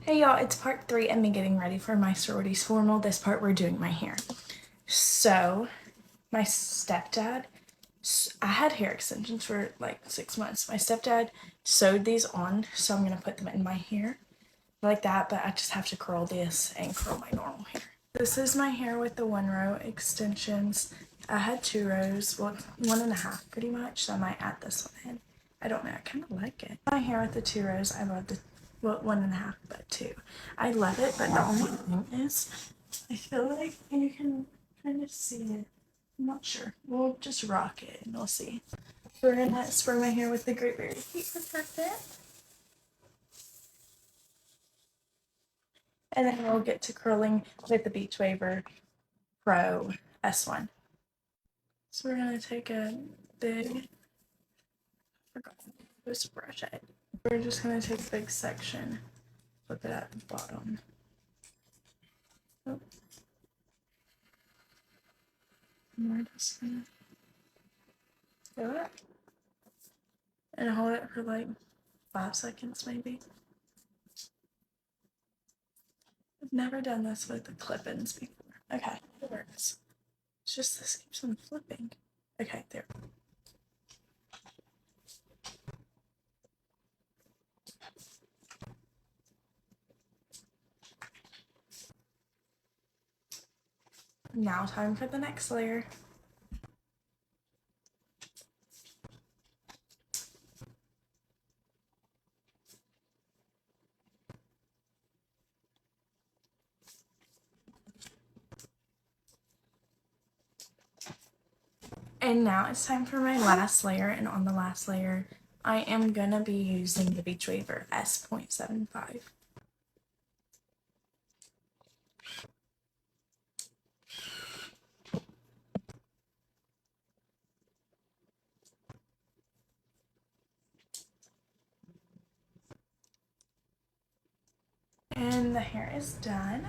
Hey y'all, it's part 3 of me getting ready for my sorority's formal. This part we're doing my hair. So, my stepdad, I had hair extensions for like 6 months. My stepdad sewed these on, so I'm going to put them in my hair like that, but I just have to curl this and curl my normal hair. This is my hair with the 1-row extensions. I had 2 rows, well, 1.5 pretty much, so I might add this one in. I don't know, I kind of like it. My hair with the 2 rows, I love the, well, 1.5, but 2. I love it, but the only thing is, I feel like you can kind of see it. I'm not sure. We'll just rock it and we'll see. We're gonna spray my hair with the Great Berry Heat Protectant. And then we'll get to curling with the Beach Waver Pro S1. So we're gonna take a big, where's the brush at? We're just gonna take a big section, flip it at the bottom. Oh. And we're just gonna do it. And hold it for like 5 seconds maybe. I've never done this with the clip-ins before. Okay, it works. It's just this keeps on flipping. Okay, there. Now time for the next layer. And now it's time for my last layer, and on the last layer, I am gonna be using the Beach Waver S.75. And the hair is done.